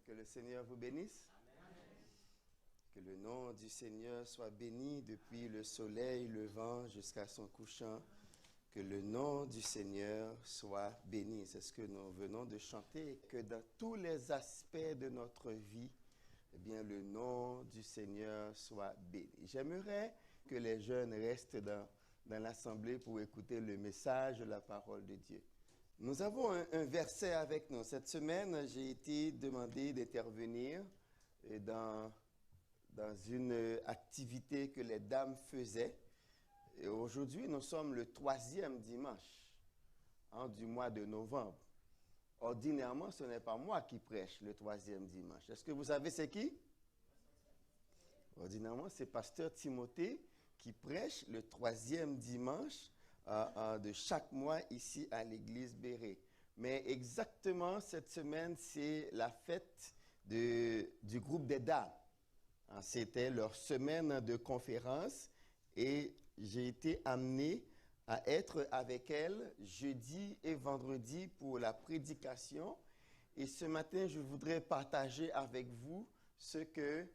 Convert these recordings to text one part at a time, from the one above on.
Que le Seigneur vous bénisse. Que le nom du Seigneur soit béni depuis le soleil levant jusqu'à son couchant. Que le nom du Seigneur soit béni. C'est ce que nous venons de chanter. Que dans tous les aspects de notre vie, eh bien, le nom du Seigneur soit béni. J'aimerais que les jeunes restent dans l'assemblée pour écouter le message de la parole de Dieu. Nous avons un verset avec nous. Cette semaine, j'ai été demandé d'intervenir dans une activité que les dames faisaient. Et aujourd'hui, nous sommes le 3e dimanche du mois de novembre. Ordinairement, ce n'est pas moi qui prêche le 3e dimanche. Est-ce que vous savez c'est qui? Ordinairement, c'est pasteur Timothée qui prêche le 3e dimanche de chaque mois ici à l'église Béret. Mais exactement cette semaine, c'est la fête du groupe des dames. C'était leur semaine de conférence et j'ai été amené à être avec elles jeudi et vendredi pour la prédication. Et ce matin, je voudrais partager avec vous ce que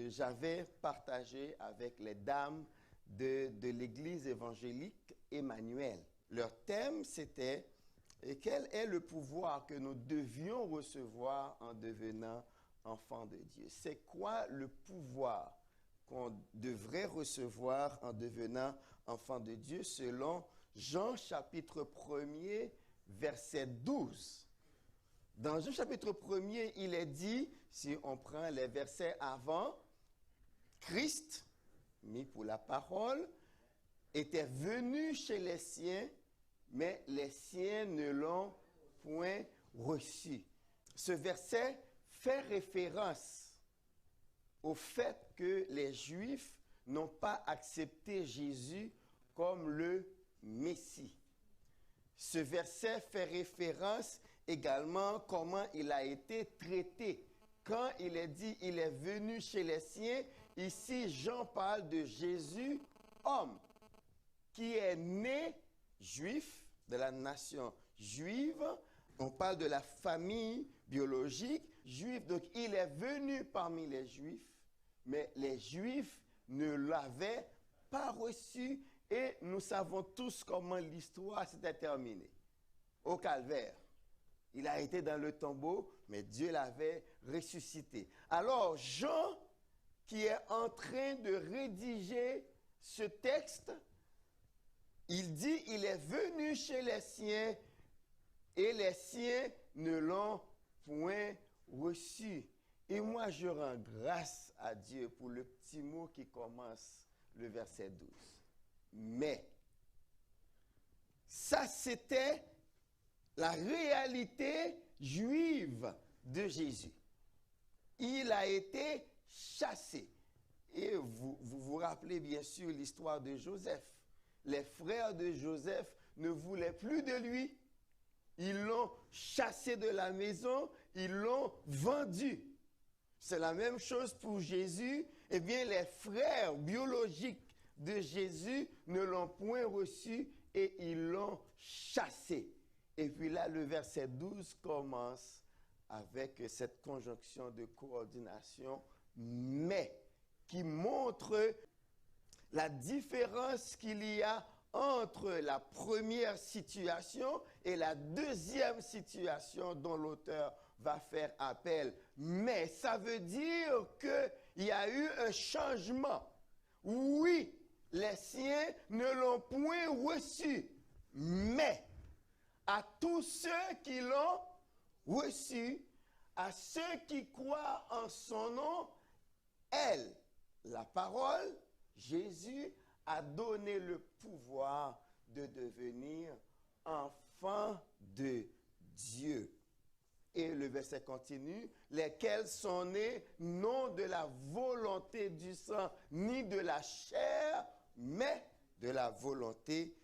j'avais partagé avec les dames de l'église évangélique Emmanuel. Leur thème, c'était « Quel est le pouvoir que nous devions recevoir en devenant enfants de Dieu ?» C'est quoi le pouvoir qu'on devrait recevoir en devenant enfants de Dieu selon Jean chapitre 1er, verset 12. Dans Jean chapitre 1er, il est dit, si on prend les versets avant, Christ, mis pour la parole, était venu chez les siens, mais les siens ne l'ont point reçu. Ce verset fait référence au fait que les Juifs n'ont pas accepté Jésus comme le Messie. Ce verset fait référence également comment il a été traité. Quand il est dit « il est venu chez les siens », ici Jean parle de Jésus, homme, qui est né juif, de la nation juive. On parle de la famille biologique juive. Donc il est venu parmi les Juifs, mais les Juifs ne l'avaient pas reçu. Et nous savons tous comment l'histoire s'était terminée. Au calvaire. Il a été dans le tombeau, mais Dieu l'avait ressuscité. Alors Jean, qui est en train de rédiger ce texte, il dit, il est venu chez les siens et les siens ne l'ont point reçu. Et moi, je rends grâce à Dieu pour le petit mot qui commence le verset 12. Mais, ça c'était la réalité juive de Jésus. Il a été chassé. Et vous rappelez bien sûr l'histoire de Joseph. Les frères de Joseph ne voulaient plus de lui. Ils l'ont chassé de la maison, ils l'ont vendu. C'est la même chose pour Jésus. Eh bien, les frères biologiques de Jésus ne l'ont point reçu et ils l'ont chassé. Et puis là, le verset 12 commence avec cette conjonction de coordination, mais, qui montre la différence qu'il y a entre la première situation et la deuxième situation dont l'auteur va faire appel. Mais ça veut dire qu'il y a eu un changement. Oui, les siens ne l'ont point reçu, mais à tous ceux qui l'ont reçu, à ceux qui croient en son nom, elle, la parole, Jésus, a donné le pouvoir de devenir enfant de Dieu. Et le verset continue, lesquels sont nés non de la volonté du sang, ni de la chair, mais de la volonté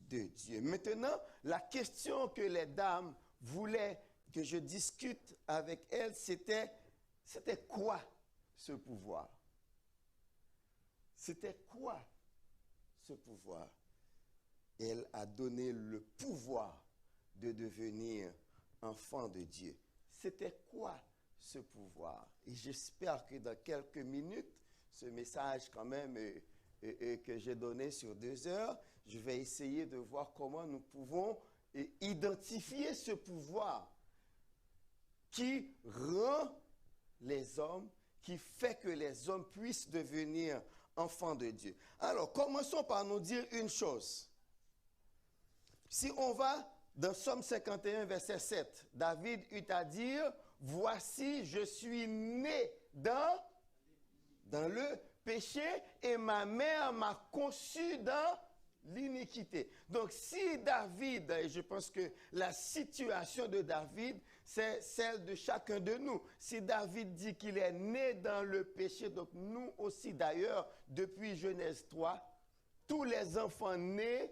de Dieu. Maintenant, la question que les dames voulaient que je discute avec elles, c'était quoi ce pouvoir? C'était quoi ce pouvoir? Elle a donné le pouvoir de devenir enfant de Dieu. C'était quoi ce ce pouvoir. Et j'espère que dans quelques minutes, ce message quand même que j'ai donné sur 2 heures, je vais essayer de voir comment nous pouvons identifier ce pouvoir qui rend les hommes, qui fait que les hommes puissent devenir enfants de Dieu. Alors, commençons par nous dire une chose. Si on va dans Psaume 51, verset 7, David eut à dire, « Voici, je suis né dans le péché et ma mère m'a conçu dans l'iniquité. » Donc si David, et je pense que la situation de David, c'est celle de chacun de nous. Si David dit qu'il est né dans le péché, donc nous aussi d'ailleurs, depuis Genèse 3, tous les enfants nés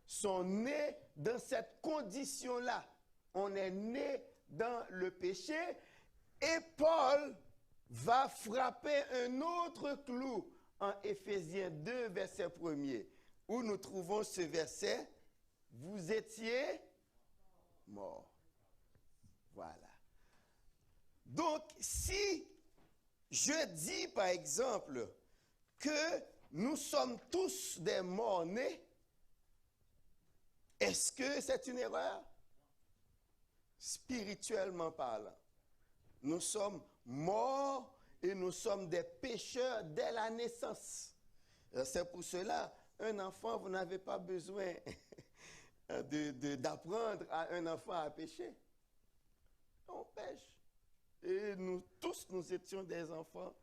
sont nés dans cette condition-là. On est né dans le péché et Paul va frapper un autre clou en Éphésiens 2, verset 1er, où nous trouvons ce verset, « Vous étiez morts. » Voilà. Donc, si je dis, par exemple, que nous sommes tous des morts-nés, est-ce que c'est une erreur? Spirituellement parlant, nous sommes morts et nous sommes des pécheurs dès la naissance. C'est pour cela, un enfant, vous n'avez pas besoin d'apprendre à un enfant à pécher. On pêche. Et nous tous, nous étions des enfants.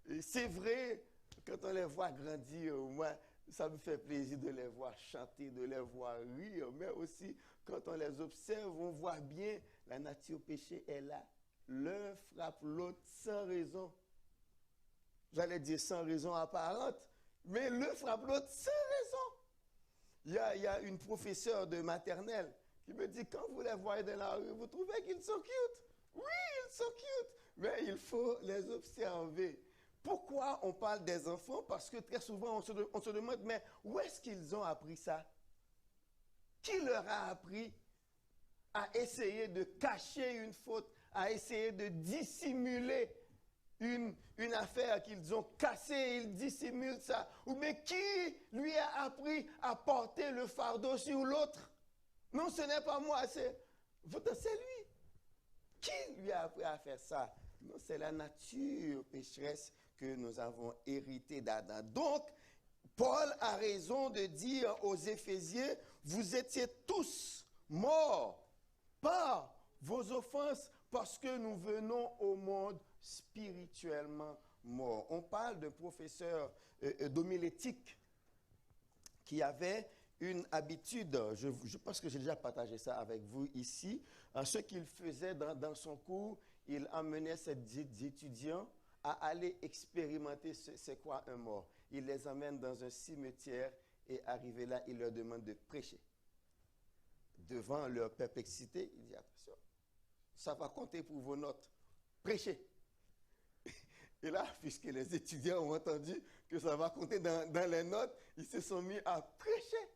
Et c'est vrai, quand on les voit grandir, moi, ça me fait plaisir de les voir chanter, de les voir rire, mais aussi, quand on les observe, on voit bien la nature péché est là. L'un frappe l'autre sans raison. J'allais dire sans raison apparente, mais l'un frappe l'autre sans raison. Il y a une professeure de maternelle qui me dit, quand vous les voyez dans la rue, vous trouvez qu'ils sont cute? Oui, ils sont cute, mais il faut les observer. Pourquoi on parle des enfants? Parce que très souvent, on se demande, mais où est-ce qu'ils ont appris ça? Qui leur a appris à essayer de cacher une faute, à essayer de dissimuler une affaire qu'ils ont cassée, ils dissimulent ça? Ou mais qui lui a appris à porter le fardeau sur l'autre? Non, ce n'est pas moi, c'est lui. Qui lui a appris à faire ça? Non, c'est la nature pécheresse que nous avons hérité d'Adam. Donc, Paul a raison de dire aux Éphésiens, vous étiez tous morts par vos offenses parce que nous venons au monde spirituellement morts. On parle d'un professeur d'homilétique qui avait une habitude, je pense que j'ai déjà partagé ça avec vous ici, ce qu'il faisait dans son cours, il emmenait ses étudiants à aller expérimenter c'est quoi un mort. Il les emmène dans un cimetière et arrivé là, il leur demande de prêcher. Devant leur perplexité, il dit attention, ça va compter pour vos notes. Prêchez. Et là, puisque les étudiants ont entendu que ça va compter dans les notes, ils se sont mis à prêcher.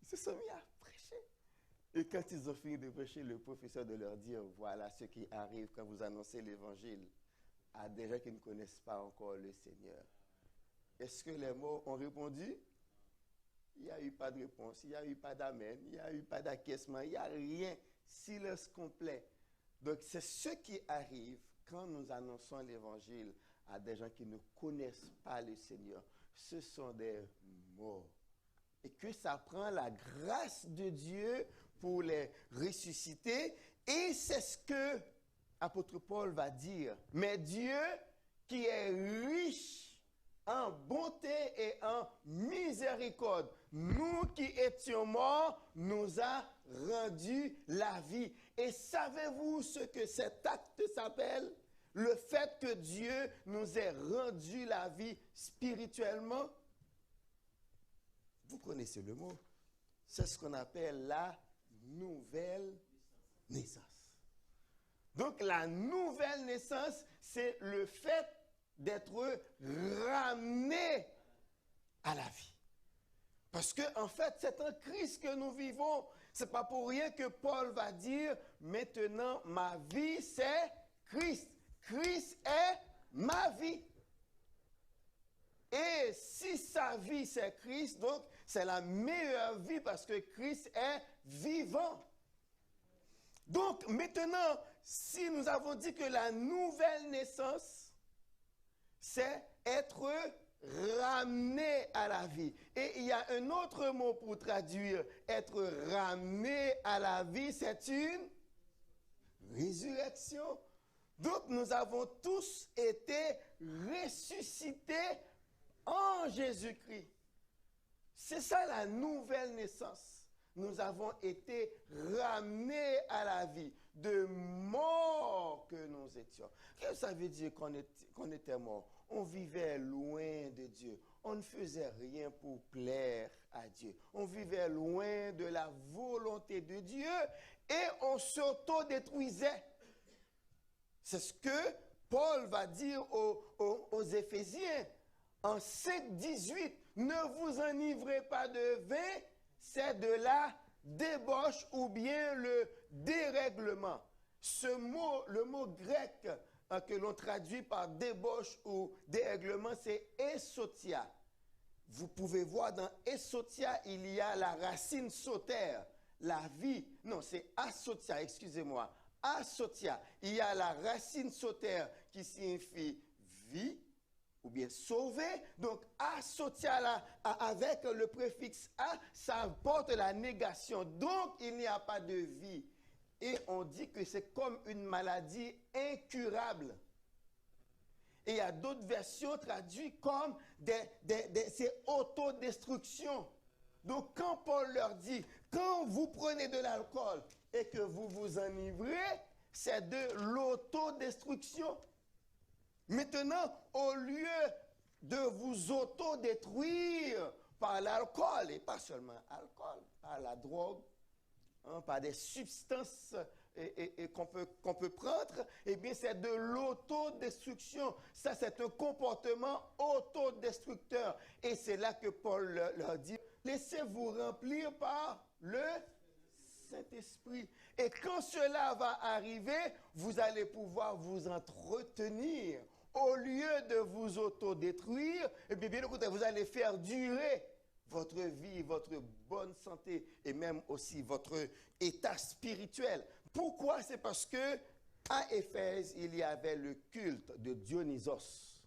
Ils se sont mis à prêcher. Et quand ils ont fini de prêcher, le professeur de leur dire, voilà ce qui arrive quand vous annoncez l'évangile à des gens qui ne connaissent pas encore le Seigneur. Est-ce que les morts ont répondu? Il n'y a eu pas de réponse, il n'y a eu pas d'amen, il n'y a eu pas d'acquiescement, il n'y a rien. Silence complet. Donc c'est ce qui arrive quand nous annonçons l'évangile à des gens qui ne connaissent pas le Seigneur. Ce sont des morts. Et que ça prend la grâce de Dieu pour les ressusciter. Et c'est ce que l'apôtre Paul va dire. Mais Dieu, qui est riche en bonté et en miséricorde, nous qui étions morts, nous a rendu la vie. Et savez-vous ce que cet acte s'appelle? Le fait que Dieu nous ait rendu la vie spirituellement. Vous connaissez le mot. C'est ce qu'on appelle la nouvelle naissance. Donc la nouvelle naissance, c'est le fait d'être ramené à la vie. Parce qu'en fait, c'est en Christ que nous vivons. Ce n'est pas pour rien que Paul va dire, maintenant ma vie c'est Christ. la vie, c'est Christ, donc c'est la meilleure vie parce que Christ est vivant. Donc maintenant, si nous avons dit que la nouvelle naissance, c'est être ramené à la vie. Et il y a un autre mot pour traduire être ramené à la vie, c'est une résurrection. Donc nous avons tous été ressuscités en Jésus-Christ. C'est ça la nouvelle naissance. Nous avons été ramenés à la vie, de mort que nous étions. Qu'est-ce que ça veut dire qu'on était mort? On vivait loin de Dieu. On ne faisait rien pour plaire à Dieu. On vivait loin de la volonté de Dieu et on s'auto-détruisait. C'est ce que Paul va dire aux Éphésiens en 5:18. Ne vous enivrez pas de vin, c'est de la débauche ou bien le dérèglement. Ce mot, le mot grec que l'on traduit par débauche ou dérèglement, c'est esotia. Vous pouvez voir dans esotia, il y a la racine soter, la vie. Non, c'est asotia, excusez-moi. Asotia. Il y a la racine soter qui signifie vie ou bien sauver. Donc, asotia là, avec le préfixe a, ça porte la négation. Donc, il n'y a pas de vie. Et on dit que c'est comme une maladie incurable. Et il y a d'autres versions traduites comme c'est autodestruction. Donc quand Paul leur dit, quand vous prenez de l'alcool et que vous vous enivrez, c'est de l'autodestruction. Maintenant, au lieu de vous autodétruire par l'alcool, et pas seulement l'alcool, par la drogue, par des substances qu'on peut prendre, eh bien c'est de l'autodestruction. Ça, c'est un comportement autodestructeur. Et c'est là que Paul leur dit, laissez-vous remplir par le Saint-Esprit. Et quand cela va arriver, vous allez pouvoir vous entretenir. Au lieu de vous autodétruire, eh bien écoutez, vous allez faire durer votre vie, votre bonne santé et même aussi votre état spirituel. Pourquoi? C'est parce que à Éphèse, il y avait le culte de Dionysos.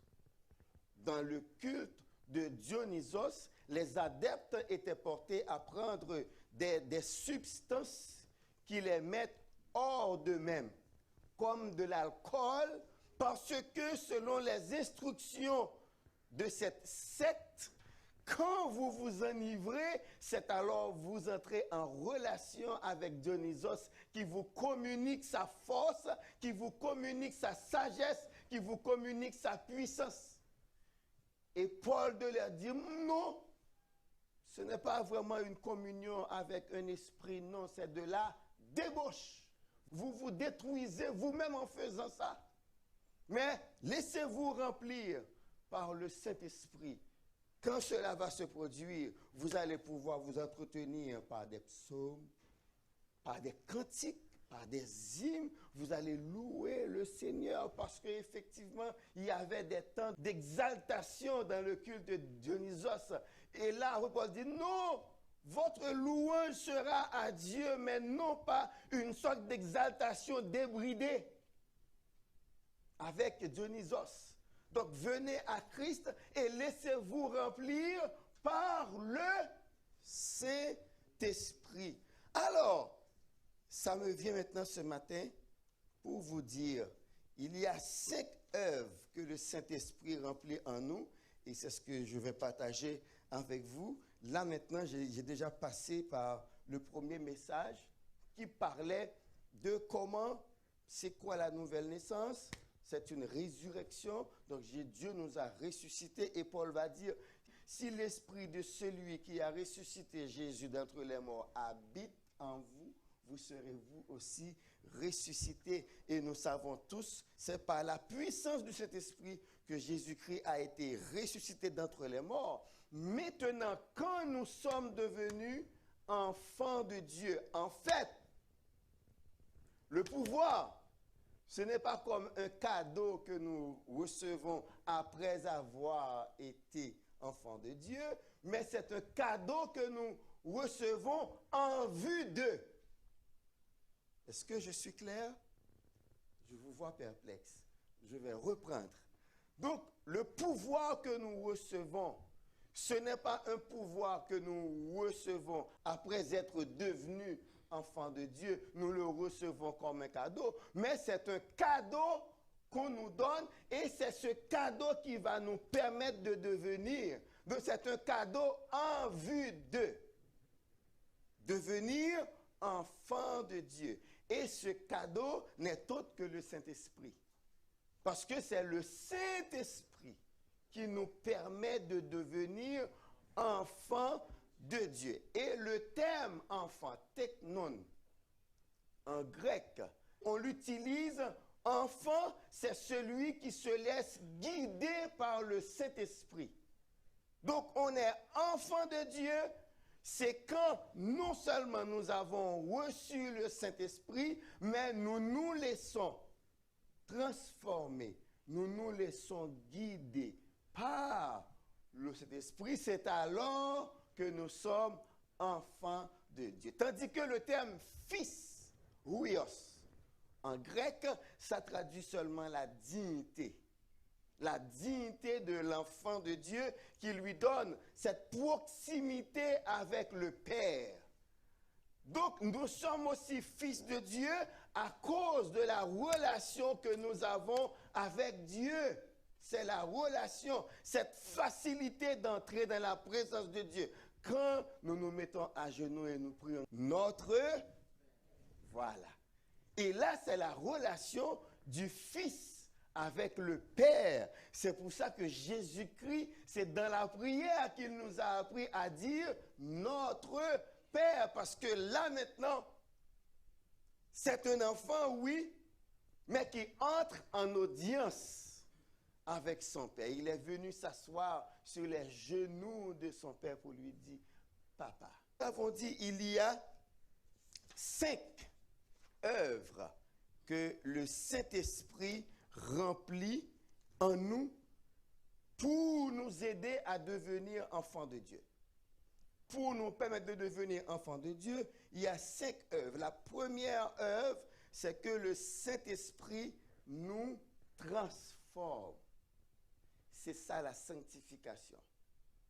Dans le culte de Dionysos, les adeptes étaient portés à prendre des substances qui les mettent hors d'eux-mêmes, comme de l'alcool, parce que selon les instructions de cette secte, quand vous vous enivrez, c'est alors vous entrez en relation avec Dionysos qui vous communique sa force, qui vous communique sa sagesse, qui vous communique sa puissance. Et Paul de leur dire, non, ce n'est pas vraiment une communion avec un esprit, non, c'est de la débauche. Vous vous détruisez vous-même en faisant ça. Mais laissez-vous remplir par le Saint-Esprit. Quand cela va se produire, vous allez pouvoir vous entretenir par des psaumes, par des cantiques, par des hymnes. Vous allez louer le Seigneur parce qu'effectivement, il y avait des temps d'exaltation dans le culte de Dionysos. Et là, Paul dit, non, votre louange sera à Dieu, mais non pas une sorte d'exaltation débridée avec Dionysos. Donc venez à Christ et laissez-vous remplir par le Saint-Esprit. Alors, ça me vient maintenant ce matin pour vous dire, il y a 5 œuvres que le Saint-Esprit remplit en nous et c'est ce que je vais partager avec vous. Là maintenant, j'ai déjà passé par le premier message qui parlait de comment, c'est quoi la nouvelle naissance. C'est une résurrection. Donc Dieu nous a ressuscités et Paul va dire, si l'esprit de celui qui a ressuscité Jésus d'entre les morts habite en vous, vous serez vous aussi ressuscités. Et nous savons tous, c'est par la puissance de cet esprit que Jésus-Christ a été ressuscité d'entre les morts. Maintenant, quand nous sommes devenus enfants de Dieu, en fait, le pouvoir, ce n'est pas comme un cadeau que nous recevons après avoir été enfants de Dieu, mais c'est un cadeau que nous recevons en vue d'eux. Est-ce que je suis clair? Je vous vois perplexe. Je vais reprendre. Donc, le pouvoir que nous recevons, ce n'est pas un pouvoir que nous recevons après être devenus enfants de Dieu. Nous le recevons comme un cadeau, mais c'est un cadeau qu'on nous donne et c'est ce cadeau qui va nous permettre de devenir. Donc, c'est un cadeau en vue de devenir enfants de Dieu. Et ce cadeau n'est autre que le Saint-Esprit. Parce que c'est le Saint-Esprit qui nous permet de devenir enfants de Dieu. Et le terme enfant, teknon, en grec, on l'utilise, enfant, c'est celui qui se laisse guider par le Saint-Esprit. Donc on est enfant de Dieu, c'est quand non seulement nous avons reçu le Saint-Esprit, mais nous nous laissons transformer, nous nous laissons guider par le Saint-Esprit. C'est alors que nous sommes enfants de Dieu. Tandis que le terme fils, huios, en grec, ça traduit seulement la dignité. La dignité de l'enfant de Dieu qui lui donne cette proximité avec le Père. Donc, nous sommes aussi fils de Dieu à cause de la relation que nous avons avec Dieu. C'est la relation, cette facilité d'entrer dans la présence de Dieu. Quand nous nous mettons à genoux et nous prions notre, voilà. Et là, c'est la relation du Fils avec le Père. C'est pour ça que Jésus-Christ, c'est dans la prière qu'il nous a appris à dire notre Père. Parce que là maintenant, c'est un enfant, oui, mais qui entre en audience avec son Père. Il est venu s'asseoir sur les genoux de son Père pour lui dire, Papa. Nous avons dit, il y a 5 œuvres que le Saint-Esprit remplit en nous pour nous aider à devenir enfants de Dieu. Pour nous permettre de devenir enfants de Dieu, il y a 5 œuvres. La première œuvre, c'est que le Saint-Esprit nous transforme. C'est ça la sanctification.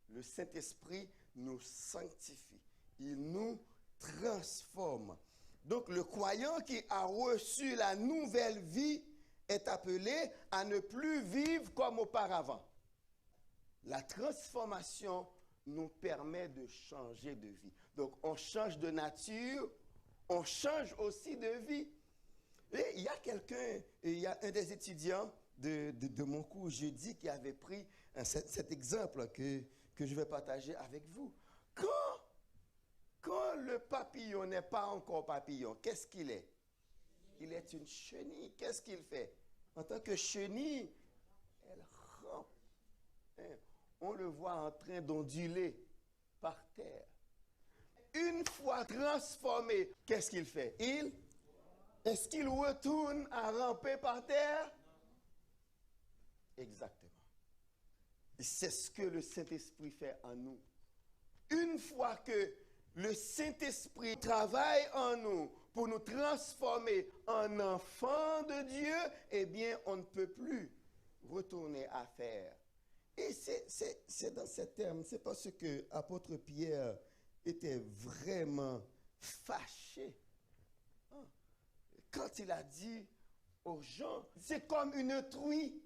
Le Saint-Esprit nous sanctifie. Il nous transforme. Donc le croyant qui a reçu la nouvelle vie est appelé à ne plus vivre comme auparavant. La transformation nous permet de changer de vie. Donc on change de nature, on change aussi de vie. Et il y a quelqu'un, il y a un des étudiants de mon cours jeudi qui avait pris cet exemple que je vais partager avec vous. Quand le papillon n'est pas encore papillon, qu'est-ce qu'il est? Il est une chenille. Qu'est-ce qu'il fait? En tant que chenille, elle rampe. On le voit en train d'onduler par terre. Une fois transformé, qu'est-ce qu'il fait? Est-ce qu'il retourne à ramper par terre? Exactement. C'est ce que le Saint-Esprit fait en nous. Une fois que le Saint-Esprit travaille en nous pour nous transformer en enfants de Dieu, eh bien, on ne peut plus retourner à faire. Et c'est dans ces termes, c'est parce que l'apôtre Pierre était vraiment fâché. Quand il a dit aux gens, c'est comme une truie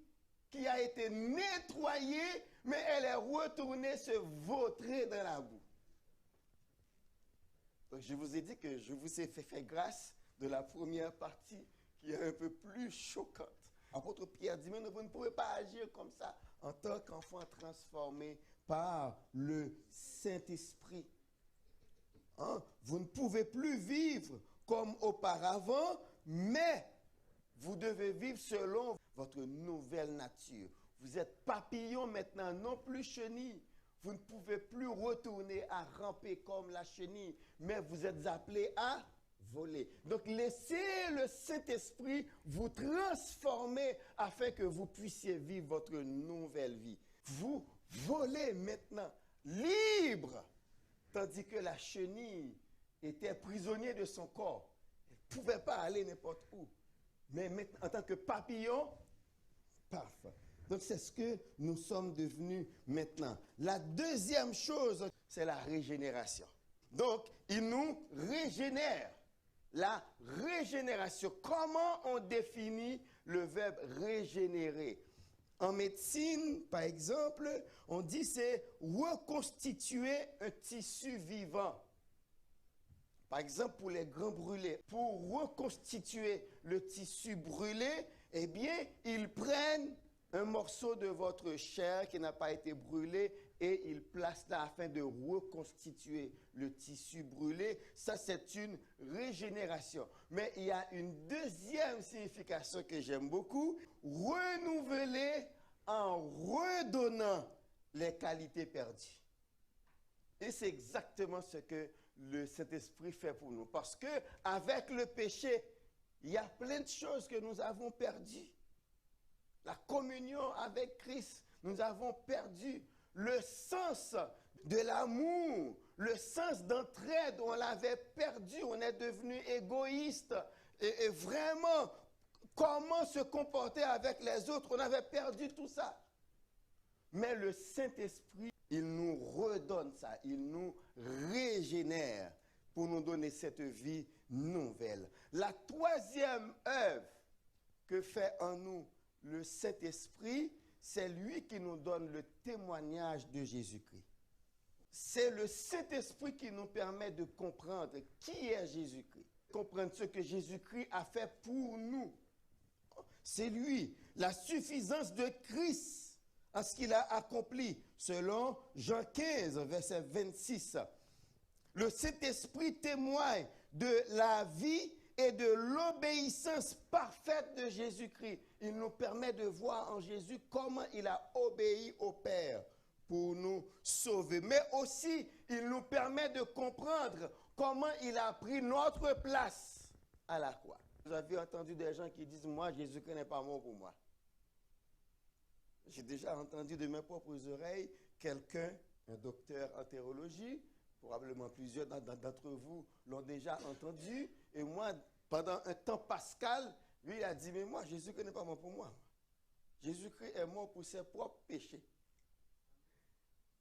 qui a été nettoyée, mais elle est retournée se vautrer dans la boue. Donc, je vous ai dit que je vous ai fait grâce de la première partie qui est un peu plus choquante. L'apôtre Pierre dit, mais vous ne pouvez pas agir comme ça en tant qu'enfant transformé par le Saint-Esprit. Vous ne pouvez plus vivre comme auparavant, mais vous devez vivre selon votre nouvelle nature. Vous êtes papillon maintenant, non plus chenille. Vous ne pouvez plus retourner à ramper comme la chenille, mais vous êtes appelés à voler. Donc laissez le Saint-Esprit vous transformer afin que vous puissiez vivre votre nouvelle vie. Vous volé maintenant, libre, tandis que la chenille était prisonnière de son corps. Elle ne pouvait pas aller n'importe où. Mais maintenant, en tant que papillon, paf. Donc c'est ce que nous sommes devenus maintenant. La deuxième chose, c'est la régénération. Donc, il nous régénère. La régénération. Comment on définit le verbe régénérer? En médecine, par exemple, on dit c'est reconstituer un tissu vivant. Par exemple, pour les grands brûlés, pour reconstituer le tissu brûlé, eh bien, ils prennent un morceau de votre chair qui n'a pas été brûlé et ils placent là afin de reconstituer le tissu brûlé. Ça, c'est une régénération. Mais il y a une deuxième signification que j'aime beaucoup. Renouveler en redonnant les qualités perdues. Et c'est exactement ce que le Saint-Esprit fait pour nous. Parce que avec le péché, il y a plein de choses que nous avons perdues. La communion avec Christ, nous avons perdu le sens de l'amour, le sens d'entraide, on l'avait perdu, on est devenu égoïste. Et vraiment, comment se comporter avec les autres, on avait perdu tout ça. Mais le Saint-Esprit, il nous redonne ça, il nous régénère pour nous donner cette vie nouvelle. La troisième œuvre que fait en nous le Saint-Esprit, c'est lui qui nous donne le témoignage de Jésus-Christ. C'est le Saint-Esprit qui nous permet de comprendre qui est Jésus-Christ, comprendre ce que Jésus-Christ a fait pour nous. C'est lui, la suffisance de Christ à ce qu'il a accompli, selon Jean 15, verset 26. Le Saint-Esprit témoigne de la vie et de l'obéissance parfaite de Jésus-Christ. Il nous permet de voir en Jésus comment il a obéi au Père pour nous sauver. Mais aussi, il nous permet de comprendre comment il a pris notre place à la croix. Vous avez entendu des gens qui disent, moi, Jésus-Christ n'est pas mort pour moi. J'ai déjà entendu de mes propres oreilles quelqu'un, un docteur en théologie, probablement plusieurs d'entre vous l'ont déjà entendu, et moi, pendant un temps pascal, lui il a dit, mais moi, Jésus-Christ n'est pas mort pour moi. Jésus-Christ est mort pour ses propres péchés.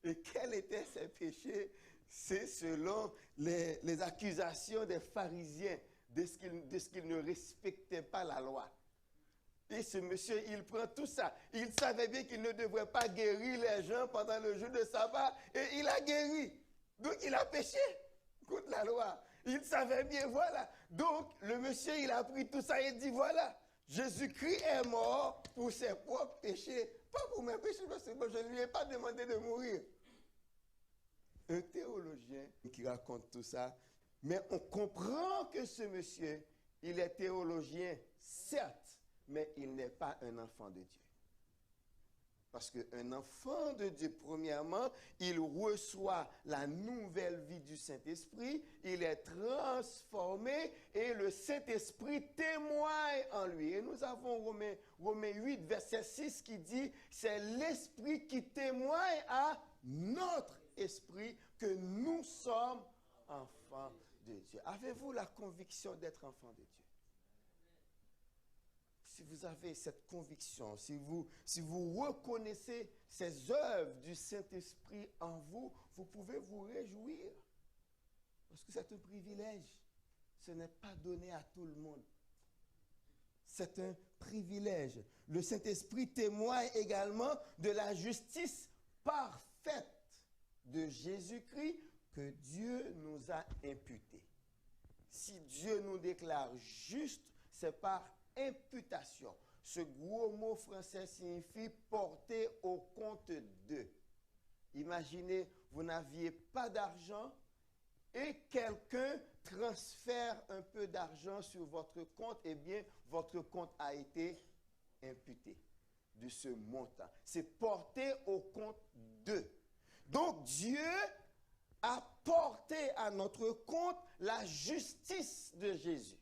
Et quels étaient ces péchés? C'est selon les accusations des pharisiens de ce qu'ils ne respectaient pas la loi. Et ce monsieur, il prend tout ça. Il savait bien qu'il ne devrait pas guérir les gens pendant le jour de sabbat. Et il a guéri. Donc il a péché contre la loi. Il savait bien, voilà. Donc le monsieur, il a pris tout ça et dit, voilà, Jésus-Christ est mort pour ses propres péchés. Pas pour mes péchés, parce que je ne lui ai pas demandé de mourir. Un théologien qui raconte tout ça. Mais on comprend que ce monsieur, il est théologien, certes, mais il n'est pas un enfant de Dieu. Parce qu'un enfant de Dieu, premièrement, il reçoit la nouvelle vie du Saint-Esprit, il est transformé et le Saint-Esprit témoigne en lui. Et nous avons Romains 8, verset 6 qui dit, c'est l'Esprit qui témoigne à notre esprit que nous sommes enfants de Dieu. Avez-vous la conviction d'être enfant de Dieu? Si vous avez cette conviction, si vous reconnaissez ces œuvres du Saint-Esprit en vous, vous pouvez vous réjouir. Parce que c'est un privilège. Ce n'est pas donné à tout le monde. C'est un privilège. Le Saint-Esprit témoigne également de la justice parfaite de Jésus-Christ que Dieu nous a imputée. Si Dieu nous déclare juste, c'est par imputation. Ce gros mot français signifie porter au compte de. Imaginez, vous n'aviez pas d'argent et quelqu'un transfère un peu d'argent sur votre compte, eh bien, votre compte a été imputé de ce montant. C'est porter au compte de. Donc, Dieu a porté à notre compte la justice de Jésus.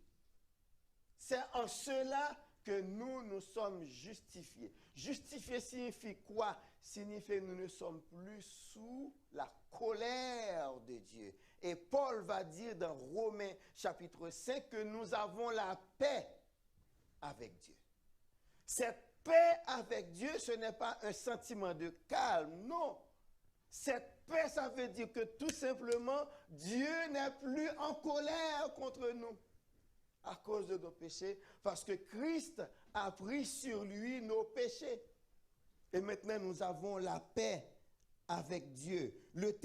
C'est en cela que nous sommes justifiés. Justifiés signifie quoi? Signifie que nous ne sommes plus sous la colère de Dieu. Et Paul va dire dans Romains chapitre 5 que nous avons la paix avec Dieu. Cette paix avec Dieu, ce n'est pas un sentiment de calme, non. Cette paix, ça veut dire que tout simplement, Dieu n'est plus en colère contre nous à cause de nos péchés, parce que Christ a pris sur lui nos péchés. Et maintenant, nous avons la paix avec Dieu.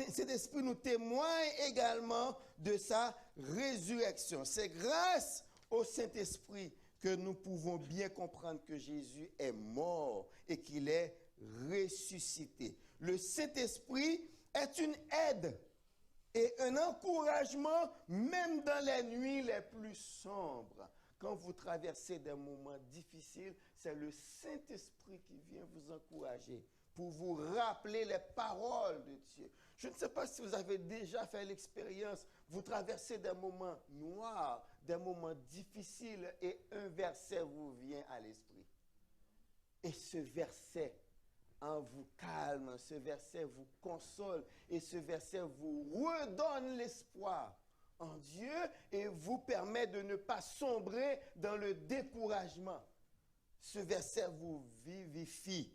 Cet esprit nous témoigne également de sa résurrection. C'est grâce au Saint-Esprit que nous pouvons bien comprendre que Jésus est mort et qu'il est ressuscité. Le Saint-Esprit est une aide et un encouragement même dans les nuits les plus sombres. Quand vous traversez des moments difficiles, c'est le Saint-Esprit qui vient vous encourager pour vous rappeler les paroles de Dieu. Je ne sais pas si vous avez déjà fait l'expérience, vous traversez des moments noirs, des moments difficiles et un verset vous vient à l'esprit. Et ce verset vous calme, ce verset vous console et ce verset vous redonne l'espoir en Dieu et vous permet de ne pas sombrer dans le découragement. Ce verset vous vivifie.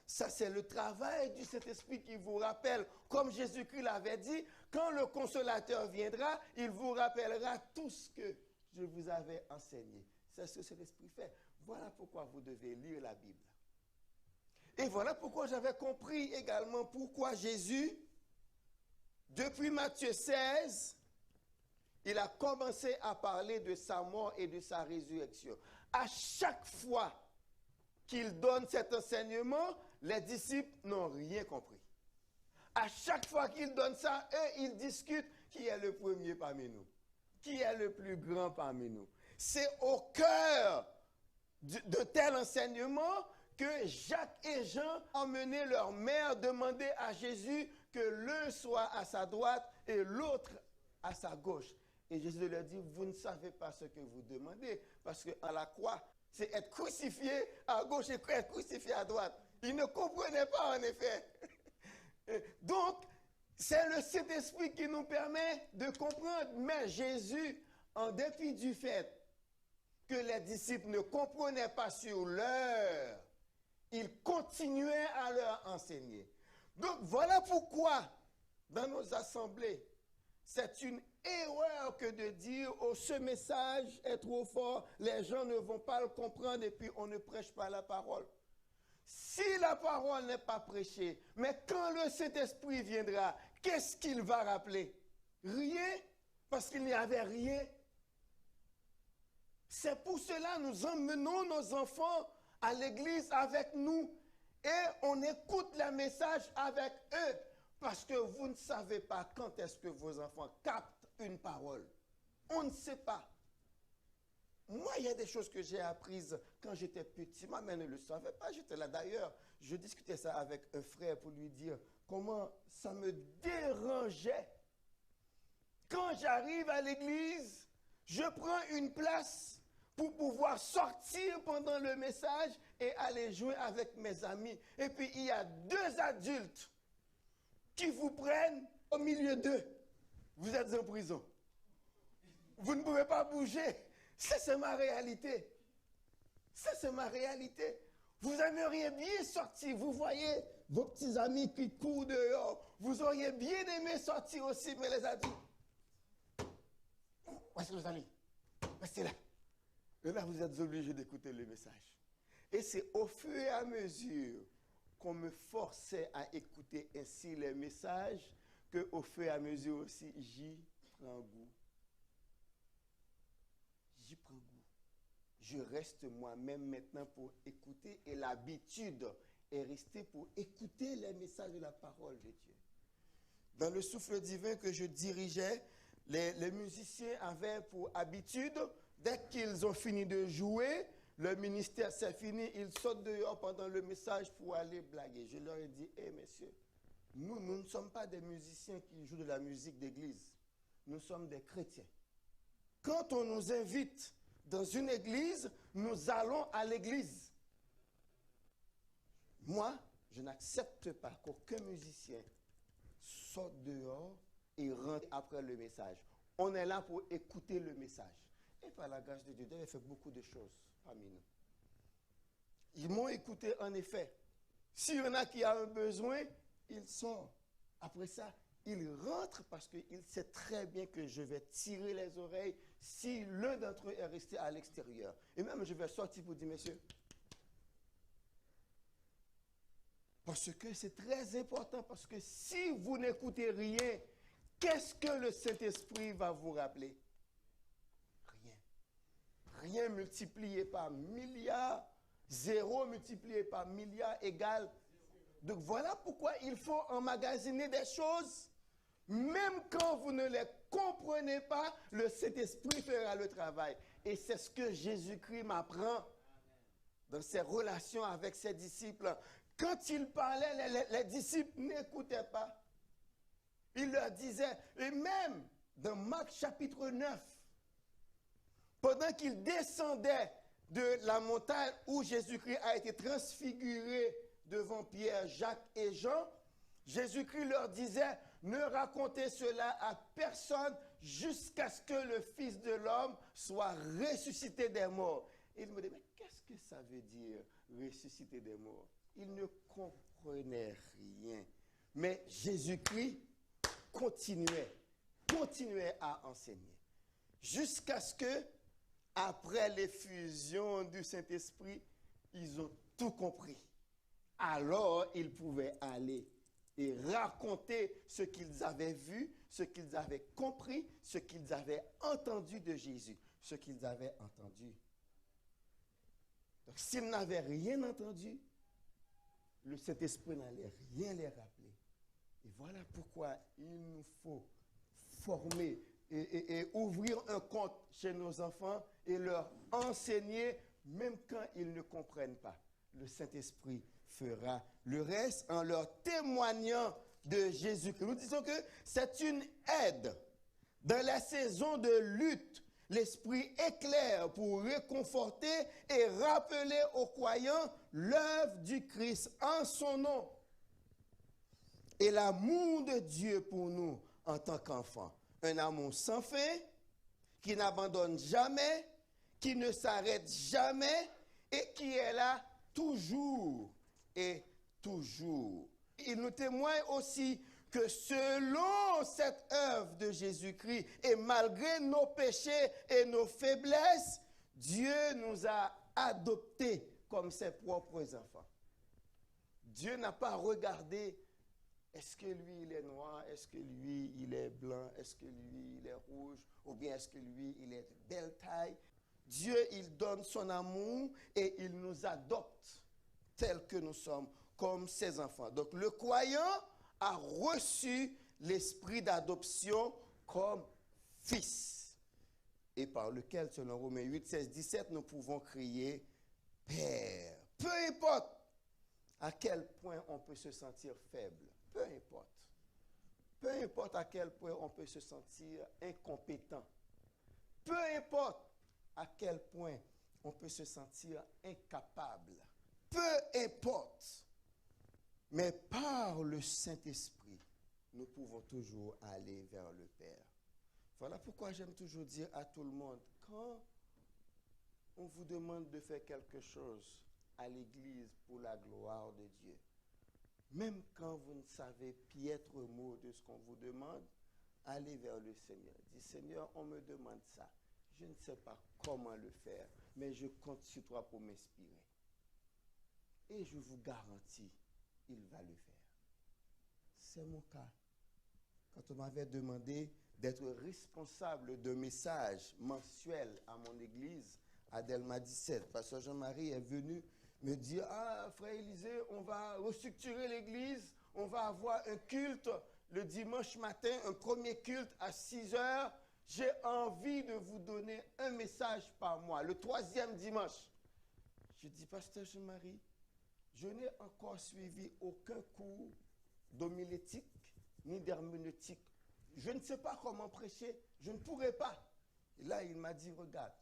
Ça, c'est le travail du Saint-Esprit qui vous rappelle, comme Jésus-Christ l'avait dit, quand le Consolateur viendra, il vous rappellera tout ce que je vous avais enseigné. C'est ce que cet esprit fait. Voilà pourquoi vous devez lire la Bible. Et voilà pourquoi j'avais compris également pourquoi Jésus, depuis Matthieu 16, il a commencé à parler de sa mort et de sa résurrection. À chaque fois qu'il donne cet enseignement, les disciples n'ont rien compris. À chaque fois qu'il donne ça, eux, ils discutent qui est le premier parmi nous, qui est le plus grand parmi nous. C'est au cœur de tel enseignement que Jacques et Jean ont mené leur mère demander à Jésus que l'un soit à sa droite et l'autre à sa gauche. Et Jésus leur dit, vous ne savez pas ce que vous demandez, parce qu'à la croix, c'est être crucifié à gauche et être crucifié à droite. Ils ne comprenaient pas en effet. Donc, c'est le Saint-Esprit qui nous permet de comprendre. Mais Jésus, en dépit du fait que les disciples ne comprenaient pas sur l'heure, il continuait à leur enseigner. Donc voilà pourquoi, dans nos assemblées, c'est une erreur que de dire « Oh, ce message est trop fort, les gens ne vont pas le comprendre et puis on ne prêche pas la parole. » Si la parole n'est pas prêchée, mais quand le Saint-Esprit viendra, qu'est-ce qu'il va rappeler? Rien, parce qu'il n'y avait rien. C'est pour cela que nous emmenons nos enfants à l'église avec nous et on écoute les messages avec eux parce que vous ne savez pas quand est-ce que vos enfants captent une parole. On ne sait pas. Moi, il y a des choses que j'ai apprises quand j'étais petit. Ma mère ne le savait pas, j'étais là d'ailleurs. Je discutais ça avec un frère pour lui dire comment ça me dérangeait. Quand j'arrive à l'église, je prends une place pour pouvoir sortir pendant le message et aller jouer avec mes amis. Et puis, il y a deux adultes qui vous prennent au milieu d'eux. Vous êtes en prison. Vous ne pouvez pas bouger. Ça, c'est ma réalité. Ça, c'est ma réalité. Vous aimeriez bien sortir. Vous voyez vos petits amis qui courent dehors. Vous auriez bien aimé sortir aussi, mais les adultes. Où est-ce que vous allez? Restez là. Et là, vous êtes obligé d'écouter le message. Et c'est au fur et à mesure qu'on me forçait à écouter ainsi les messages qu'au fur et à mesure aussi, j'y prends goût. J'y prends goût. Je reste moi-même maintenant pour écouter et l'habitude est restée pour écouter les messages de la parole de Dieu. Dans le souffle divin que je dirigeais, les musiciens avaient pour habitude, dès qu'ils ont fini de jouer, le ministère c'est fini, ils sautent dehors pendant le message pour aller blaguer. Je leur ai dit, messieurs, nous ne sommes pas des musiciens qui jouent de la musique d'église. Nous sommes des chrétiens. Quand on nous invite dans une église, nous allons à l'église. Moi, je n'accepte pas qu'aucun musicien sorte dehors et rentre après le message. On est là pour écouter le message. Et par la grâce de Dieu, Dieu a fait beaucoup de choses parmi nous. Ils m'ont écouté en effet. S'il y en a qui a un besoin, il sort. Après ça, il rentre parce qu'il sait très bien que je vais tirer les oreilles si l'un d'entre eux est resté à l'extérieur. Et même je vais sortir pour dire, messieurs, parce que c'est très important, parce que si vous n'écoutez rien, qu'est-ce que le Saint-Esprit va vous rappeler? Rien. Rien multiplié par milliard, zéro multiplié par milliard égale. Donc voilà pourquoi il faut emmagasiner des choses. Même quand vous ne les comprenez pas, le Saint-Esprit fera le travail. Et c'est ce que Jésus-Christ m'apprend dans ses relations avec ses disciples. Quand il parlait, les disciples n'écoutaient pas. Il leur disait, et même dans Marc chapitre 9, pendant qu'il descendait de la montagne où Jésus-Christ a été transfiguré devant Pierre, Jacques et Jean, Jésus-Christ leur disait, ne racontez cela à personne jusqu'à ce que le Fils de l'homme soit ressuscité des morts. Et il me dit, mais qu'est-ce que ça veut dire, ressusciter des morts? Il ne comprenait rien. Mais Jésus-Christ continuait à enseigner. Jusqu'à ce que, après l'effusion du Saint-Esprit, ils ont tout compris. Alors, ils pouvaient aller et raconter ce qu'ils avaient vu, ce qu'ils avaient compris, ce qu'ils avaient entendu de Jésus, ce qu'ils avaient entendu. Donc, s'ils n'avaient rien entendu, le Saint-Esprit n'allait rien les rappeler. Et voilà pourquoi il nous faut former et ouvrir un compte chez nos enfants et leur enseigner, même quand ils ne comprennent pas. Le Saint-Esprit fera le reste en leur témoignant de Jésus-Christ. Nous disons que c'est une aide. Dans la saison de lutte, l'Esprit éclaire pour réconforter et rappeler aux croyants l'œuvre du Christ en son nom et l'amour de Dieu pour nous en tant qu'enfants. Un amour sans fin, qui n'abandonne jamais, qui ne s'arrête jamais et qui est là toujours et toujours. Il nous témoigne aussi que selon cette œuvre de Jésus-Christ et malgré nos péchés et nos faiblesses, Dieu nous a adoptés comme ses propres enfants. Dieu n'a pas regardé est-ce que lui il est noir, est-ce que lui il est blanc, est-ce que lui il est rouge, ou bien est-ce que lui il est de belle taille. Dieu il donne son amour et il nous adopte tels que nous sommes, comme ses enfants. Donc le croyant a reçu l'esprit d'adoption comme fils, et par lequel, selon Romains 8, 16, 17, nous pouvons crier Père. Peu importe à quel point on peut se sentir faible, peu importe à quel point on peut se sentir incompétent, peu importe à quel point on peut se sentir incapable, peu importe. Mais par le Saint-Esprit, nous pouvons toujours aller vers le Père. Voilà pourquoi j'aime toujours dire à tout le monde, quand on vous demande de faire quelque chose à l'église pour la gloire de Dieu, même quand vous ne savez piètre mot de ce qu'on vous demande, allez vers le Seigneur. Dis, Seigneur, on me demande ça. Je ne sais pas comment le faire, mais je compte sur toi pour m'inspirer. Et je vous garantis, il va le faire. C'est mon cas. Quand on m'avait demandé d'être responsable de messages mensuels à mon église, à Delma 17, Pasteur Jean-Marie est venu me dire, ah, frère Élisée, on va restructurer l'église, on va avoir un culte le dimanche matin, un premier culte à 6 heures. J'ai envie de vous donner un message par mois, le 3e dimanche. Je dis, Pasteur Jean-Marie, je n'ai encore suivi aucun cours d'homilétique ni d'herméneutique. Je ne sais pas comment prêcher, je ne pourrai pas. Et là, il m'a dit, regarde,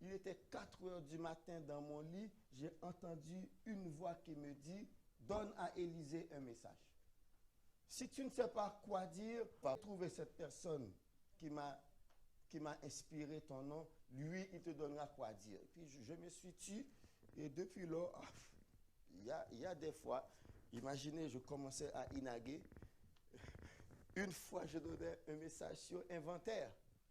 Il était 4 heures du matin dans mon lit, j'ai entendu une voix qui me dit, donne à Élisée un message. Si tu ne sais pas quoi dire, va trouver cette personne qui m'a inspiré ton nom, lui, il te donnera quoi dire. Et puis je me suis tué, et depuis là, il y a des fois, imaginez, je commençais à inaguer. Une fois, je donnais un message sur inventaire.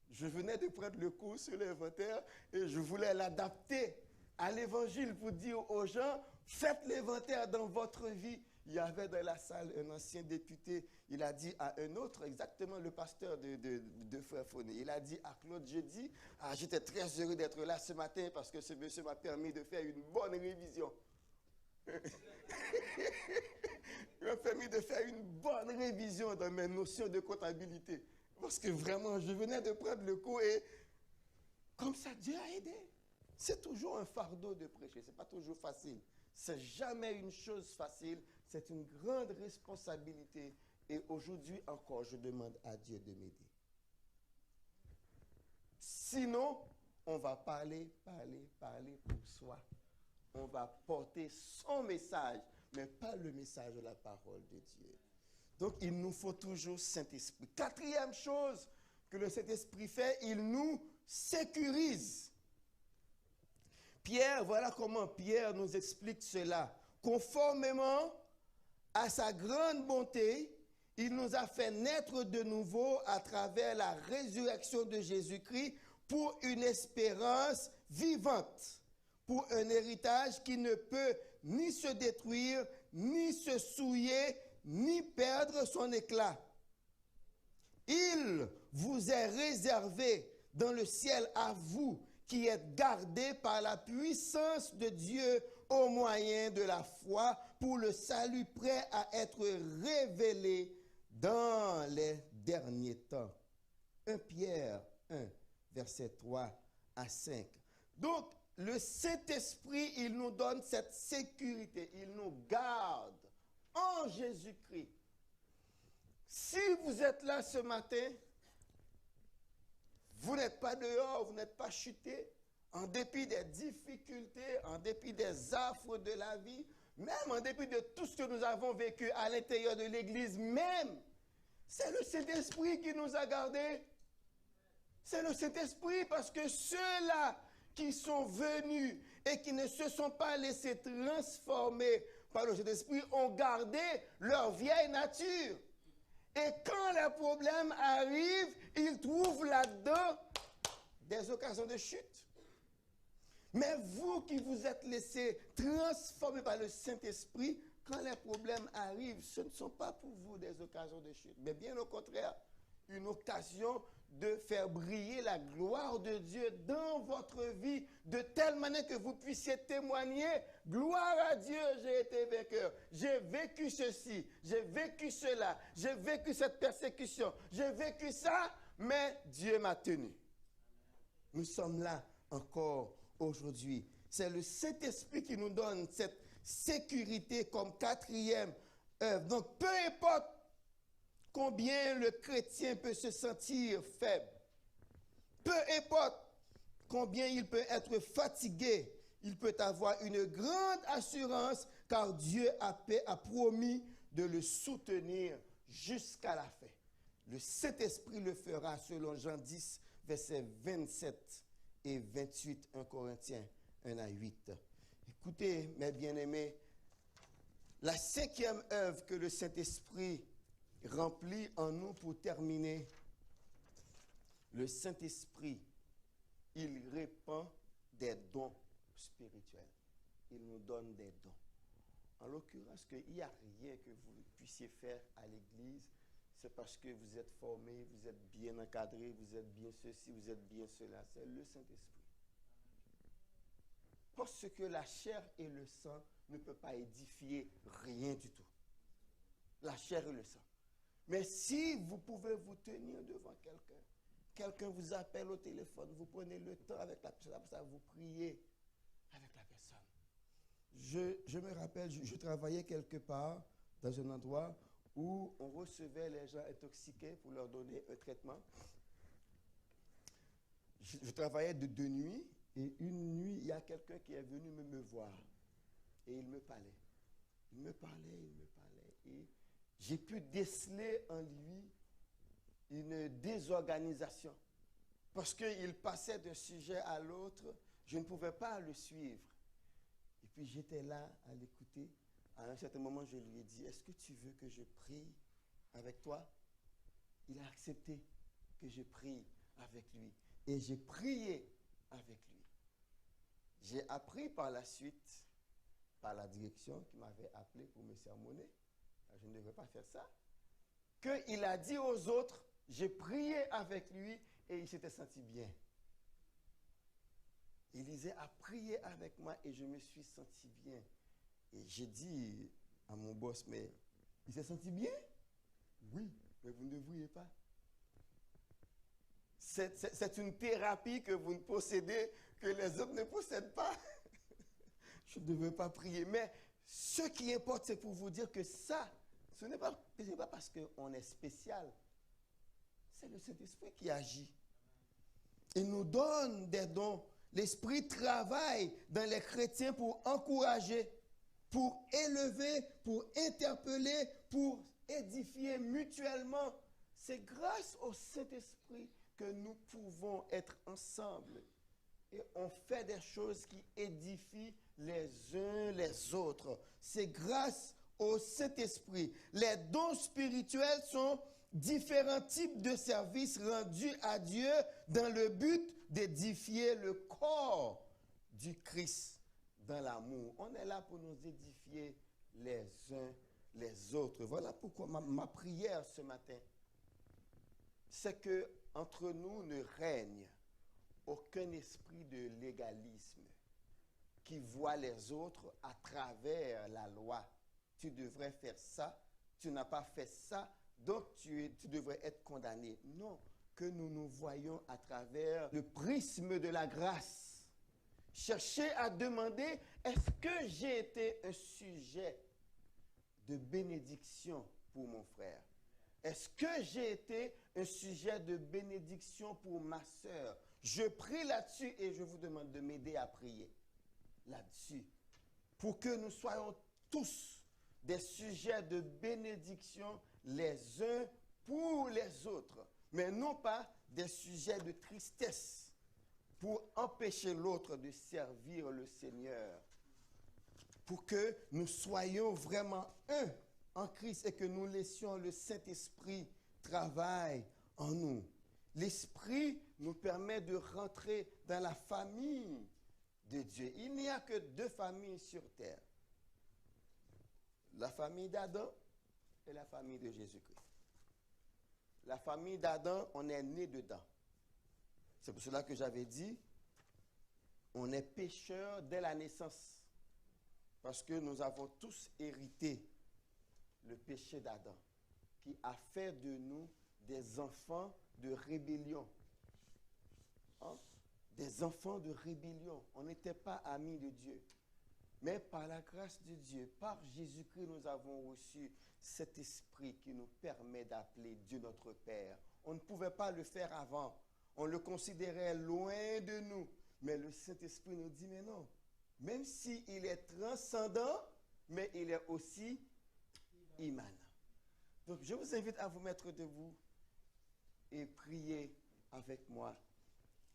Je venais de prendre le cours sur l'inventaire et je voulais l'adapter à l'évangile pour dire aux gens, faites l'inventaire dans votre vie. Il y avait dans la salle un ancien député, il a dit à un autre, exactement le pasteur de Frère Foné, il a dit à Claude Jeudi, j'étais très heureux d'être là ce matin parce que ce monsieur m'a permis de faire une bonne révision. Il m'a permis de faire une bonne révision dans mes notions de comptabilité. Parce que vraiment, je venais de prendre le cours et comme ça, Dieu a aidé. C'est toujours un fardeau de prêcher, ce n'est pas toujours facile. C'est jamais une chose facile, c'est une grande responsabilité. Et aujourd'hui encore, je demande à Dieu de m'aider. Sinon, on va parler pour soi. On va porter son message, mais pas le message de la parole de Dieu. Donc, il nous faut toujours Saint-Esprit. Quatrième chose que le Saint-Esprit fait, il nous sécurise. Pierre, voilà comment Pierre nous explique cela. Conformément à sa grande bonté, il nous a fait naître de nouveau à travers la résurrection de Jésus-Christ pour une espérance vivante, pour un héritage qui ne peut ni se détruire, ni se souiller, ni perdre son éclat. Il vous est réservé dans le ciel à vous, qui êtes gardés par la puissance de Dieu au moyen de la foi pour le salut prêt à être révélé dans les derniers temps. 1 Pierre 1, verset 3 à 5. Donc, le Saint-Esprit, il nous donne cette sécurité, il nous garde en Jésus-Christ. Si vous êtes là ce matin, vous n'êtes pas dehors, vous n'êtes pas chuté, en dépit des difficultés, en dépit des affres de la vie, même en dépit de tout ce que nous avons vécu à l'intérieur de l'Église, même, c'est le Saint-Esprit qui nous a gardés. C'est le Saint-Esprit parce que ceux-là qui sont venus et qui ne se sont pas laissés transformer par le Saint-Esprit ont gardé leur vieille nature. Et quand les problèmes arrivent, ils trouvent là-dedans des occasions de chute. Mais vous qui vous êtes laissés transformer par le Saint-Esprit, quand les problèmes arrivent, ce ne sont pas pour vous des occasions de chute, mais bien au contraire, une occasion de faire briller la gloire de Dieu dans votre vie, de telle manière que vous puissiez témoigner, gloire à Dieu, j'ai été vainqueur, j'ai vécu ceci, j'ai vécu cela, j'ai vécu cette persécution, j'ai vécu ça, mais Dieu m'a tenu. Nous sommes là encore aujourd'hui. C'est le Saint-Esprit qui nous donne cette sécurité comme quatrième œuvre. Donc, peu importe combien le chrétien peut se sentir faible, peu importe combien il peut être fatigué, il peut avoir une grande assurance car Dieu a promis de le soutenir jusqu'à la fin. Le Saint-Esprit le fera selon Jean 10, versets 27 et 28, 1 Corinthiens 1 à 8. Écoutez, mes bien-aimés, la cinquième œuvre que le Saint-Esprit remplit en nous pour terminer, le Saint-Esprit, il répand des dons spirituels. Il nous donne des dons. En l'occurrence, il n'y a rien que vous puissiez faire à l'Église, c'est parce que vous êtes formé, vous êtes bien encadré, vous êtes bien ceci, vous êtes bien cela. C'est le Saint-Esprit. Parce que la chair et le sang ne peuvent pas édifier rien du tout. La chair et le sang. Mais si vous pouvez vous tenir devant quelqu'un, quelqu'un vous appelle au téléphone, vous prenez le temps avec la personne, vous priez avec la personne. Je me rappelle, je travaillais quelque part dans un endroit où on recevait les gens intoxiqués pour leur donner un traitement. Je travaillais de nuit Et une nuit, il y a quelqu'un qui est venu me voir. Et il me parlait. Il me parlait, il me parlait. Et j'ai pu déceler en lui une désorganisation. Parce qu'il passait d'un sujet à l'autre, je ne pouvais pas le suivre. Et puis j'étais là à l'écouter. À un certain moment, je lui ai dit, est-ce que tu veux que je prie avec toi? Il a accepté que je prie avec lui. Et j'ai prié avec lui. J'ai appris par la suite, par la direction qui m'avait appelé pour me sermonner, je ne devrais pas faire ça, qu'il a dit aux autres, j'ai prié avec lui et il s'était senti bien. Élisée a prié avec moi et je me suis senti bien. Et j'ai dit à mon boss, mais il s'est senti bien? Oui, mais vous ne devriez pas. C'est une thérapie que vous ne possédez, que les autres ne possèdent pas. Je ne devais pas prier. Mais ce qui importe, c'est pour vous dire que ça, ce n'est pas parce qu'on est spécial. C'est le Saint-Esprit qui agit. Il nous donne des dons. L'Esprit travaille dans les chrétiens pour encourager, pour élever, pour interpeller, pour édifier mutuellement. C'est grâce au Saint-Esprit que nous pouvons être ensemble. Et on fait des choses qui édifient les uns les autres. C'est grâce au Saint-Esprit. Les dons spirituels sont différents types de services rendus à Dieu dans le but d'édifier le corps du Christ dans l'amour. On est là pour nous édifier les uns les autres. Voilà pourquoi ma prière ce matin, c'est que entre nous ne règne aucun esprit de légalisme qui voit les autres à travers la loi. Tu devrais faire ça, tu n'as pas fait ça, donc tu devrais être condamné. Non, que nous nous voyons à travers le prisme de la grâce. Cherchez à demander, est-ce que j'ai été un sujet de bénédiction pour mon frère? Est-ce que j'ai été un sujet de bénédiction pour ma sœur? Je prie là-dessus et je vous demande de m'aider à prier là-dessus. Pour que nous soyons tous des sujets de bénédiction les uns pour les autres. Mais non pas des sujets de tristesse pour empêcher l'autre de servir le Seigneur. Pour que nous soyons vraiment un en Christ et que nous laissions le Saint-Esprit travailler en nous. L'Esprit nous permet de rentrer dans la famille de Dieu. Il n'y a que deux familles sur terre. La famille d'Adam et la famille de Jésus-Christ. La famille d'Adam, on est né dedans. C'est pour cela que j'avais dit, on est pécheurs dès la naissance. Parce que nous avons tous hérité le péché d'Adam, qui a fait de nous des enfants de rébellion. Hein? Des enfants de rébellion. On n'était pas amis de Dieu. Mais par la grâce de Dieu, par Jésus-Christ, nous avons reçu cet esprit qui nous permet d'appeler Dieu notre Père. On ne pouvait pas le faire avant. On le considérait loin de nous. Mais le Saint-Esprit nous dit, mais non. Même s'il est transcendant, mais il est aussi immanent. Donc, je vous invite à vous mettre debout et prier avec moi,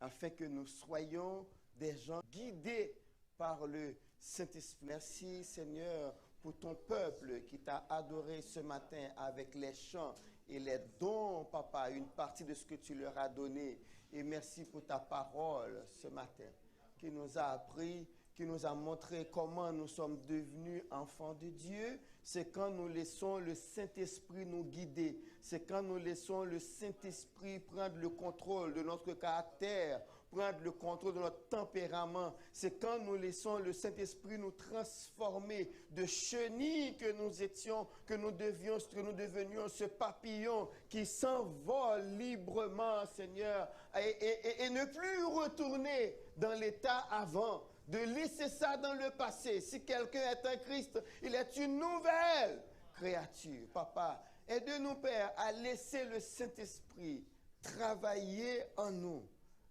afin que nous soyons des gens guidés par le Saint-Esprit. Merci Seigneur pour ton peuple qui t'a adoré ce matin avec les chants et les dons, Papa, une partie de ce que tu leur as donné. Et merci pour ta parole ce matin qui nous a appris, qui nous a montré comment nous sommes devenus enfants de Dieu. C'est quand nous laissons le Saint-Esprit nous guider. C'est quand nous laissons le Saint-Esprit prendre le contrôle de notre caractère, prendre le contrôle de notre tempérament. C'est quand nous laissons le Saint-Esprit nous transformer de chenilles que nous étions, que nous devenions ce papillon qui s'envole librement, Seigneur, et ne plus retourner dans l'état avant, de laisser ça dans le passé. Si quelqu'un est un Christ, il est une nouvelle créature. Papa, aide-nous, Père, à laisser le Saint-Esprit travailler en nous,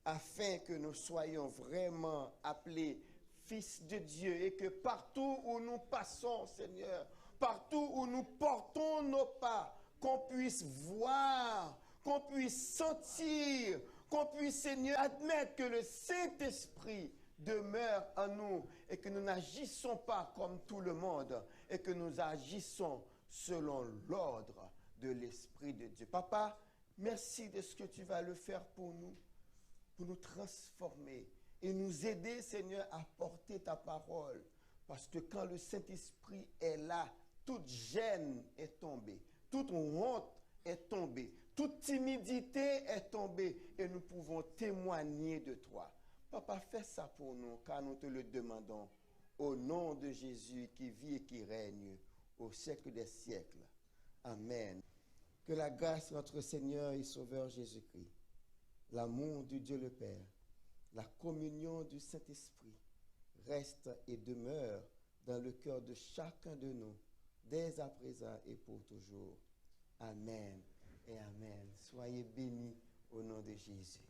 afin que nous soyons vraiment appelés fils de Dieu et que partout où nous passons, Seigneur, partout où nous portons nos pas, qu'on puisse voir, qu'on puisse sentir, qu'on puisse, Seigneur, admettre que le Saint-Esprit demeure en nous et que nous n'agissons pas comme tout le monde et que nous agissons selon l'ordre de l'Esprit de Dieu. Papa, merci de ce que tu vas le faire pour nous transformer et nous aider, Seigneur, à porter ta parole. Parce que quand le Saint-Esprit est là, toute gêne est tombée, toute honte est tombée, toute timidité est tombée et nous pouvons témoigner de toi. Papa, fais ça pour nous, car nous te le demandons au nom de Jésus qui vit et qui règne au siècle des siècles. Amen. Que la grâce de notre Seigneur et Sauveur Jésus-Christ, l'amour de Dieu le Père, la communion du Saint-Esprit reste et demeure dans le cœur de chacun de nous, dès à présent et pour toujours. Amen et Amen. Soyez bénis au nom de Jésus.